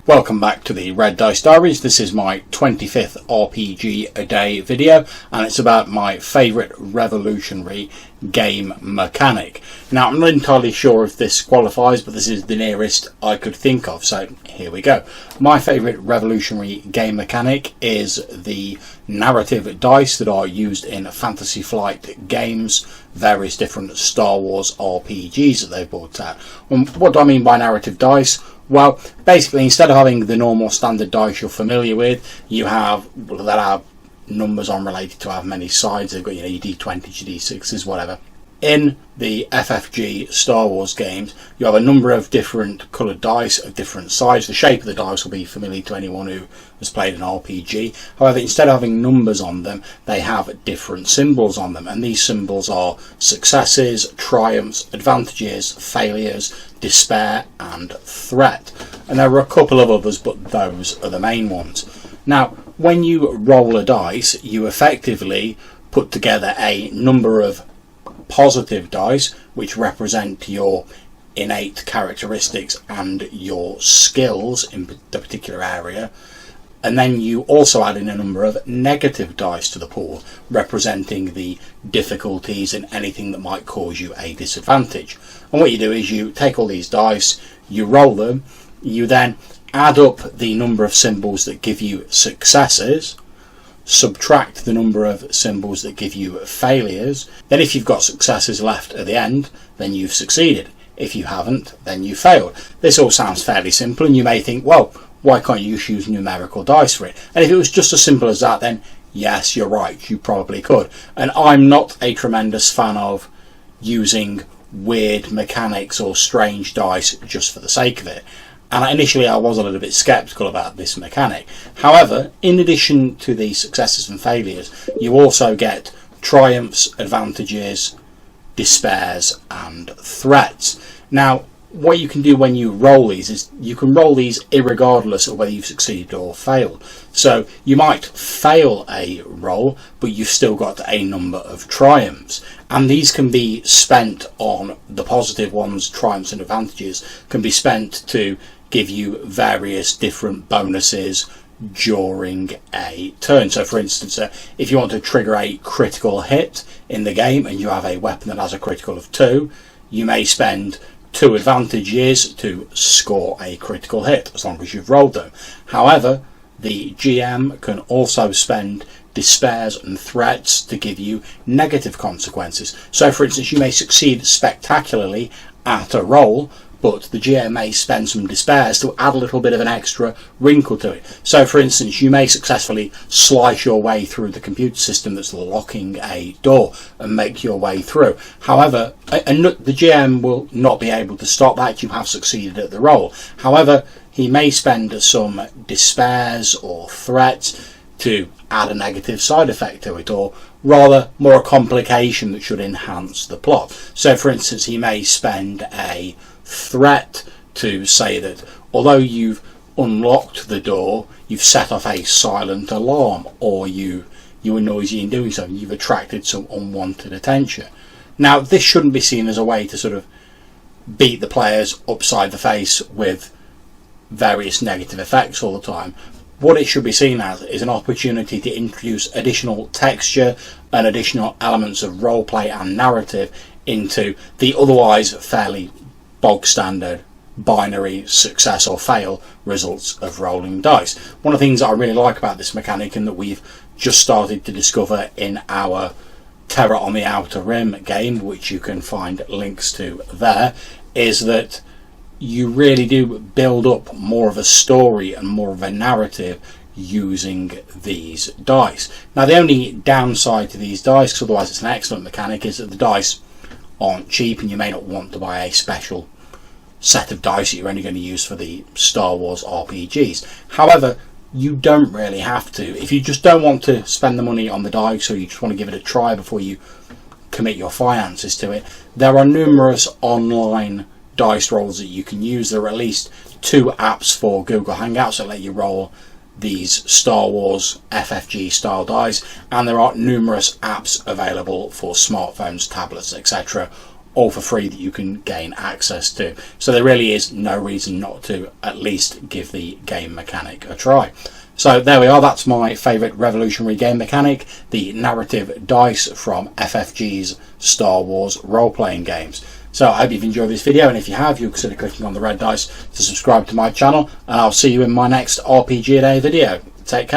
Welcome back to the Red Dice Diaries. This is my 25th RPG a day video, and it's about my favourite revolutionary game mechanic. Now, I'm not entirely sure if this qualifies, but this is the nearest I could think of, so here we go. My favourite revolutionary game mechanic is the narrative dice that are used in Fantasy Flight games, various different Star Wars RPGs that they've brought out. And what do I mean by narrative dice? Well, basically, instead of having the normal standard dice you're familiar with, you have that have numbers on related to how many sides they've got, your D20s, your D6s, whatever. In the FFG Star Wars games, you have a number of different coloured dice of different size. The shape of the dice will be familiar to anyone who has played an RPG. However, instead of having numbers on them, they have different symbols on them. And these symbols are successes, triumphs, advantages, failures, despair and threat. And there are a couple of others, but those are the main ones. Now, when you roll a dice, you effectively put together a number of positive dice which represent your innate characteristics and your skills in the particular area, and then you also add in a number of negative dice to the pool representing the difficulties and anything that might cause you a disadvantage. And what you do is you take all these dice, you roll them, you then add up the number of symbols that give you successes, subtract the number of symbols that give you failures. Then if you've got successes left at the end, then you've succeeded. If you haven't, then you failed. This all sounds fairly simple, and you may think, well, why can't you just use numerical dice for it? And if it was just as simple as that, then yes, you're right, you probably could. And I'm not a tremendous fan of using weird mechanics or strange dice just for the sake of it. And initially I was a little bit sceptical about this mechanic. However, in addition to the successes and failures, you also get triumphs, advantages, despairs and threats. Now, what you can do when you roll these is you can roll these irregardless of whether you've succeeded or failed. So you might fail a roll, but you've still got a number of triumphs. And these can be spent on the positive ones, triumphs and advantages, can be spent to give you various different bonuses during a turn. So for instance, if you want to trigger a critical hit in the game and you have a weapon that has a critical of 2, you may spend 2 advantages to score a critical hit as long as you've rolled them. However, the GM can also spend despairs and threats to give you negative consequences. So for instance, you may succeed spectacularly at a roll, but the GM may spend some despairs to add a little bit of an extra wrinkle to it. So for instance, you may successfully slice your way through the computer system that's locking a door and make your way through. However, the GM will not be able to stop that. You have succeeded at the roll. However, he may spend some despairs or threats to add a negative side effect to it, or rather more a complication that should enhance the plot. So for instance, he may spend a threat to say that although you've unlocked the door, you've set off a silent alarm, or you were noisy in doing so, you've attracted some unwanted attention. Now, this shouldn't be seen as a way to sort of beat the players upside the face with various negative effects all the time. What it should be seen as is an opportunity to introduce additional texture and additional elements of roleplay and narrative into the otherwise fairly bog standard binary success or fail results of rolling dice. One of the things that I really like about this mechanic, and that we've just started to discover in our Terror on the Outer Rim game, which you can find links to there, is that you really do build up more of a story and more of a narrative using these dice. Now, the only downside to these dice, because otherwise it's an excellent mechanic, is that the dice aren't cheap, and you may not want to buy a special set of dice that you're only going to use for the Star Wars RPGs. However, you don't really have to. If you just don't want to spend the money on the dice, or you just want to give it a try before you commit your finances to it, there are numerous online dice rolls that you can use. There are at least 2 apps for Google Hangouts that let you roll these Star Wars FFG style dice, and there are numerous apps available for smartphones, tablets, etc., all for free that you can gain access to. So there really is no reason not to at least give the game mechanic a try. So there we are, that's my favourite revolutionary game mechanic, the narrative dice from FFG's Star Wars role-playing games. So I hope you've enjoyed this video, and if you have, you'll consider clicking on the red dice to subscribe to my channel, and I'll see you in my next RPG a Day video. Take care.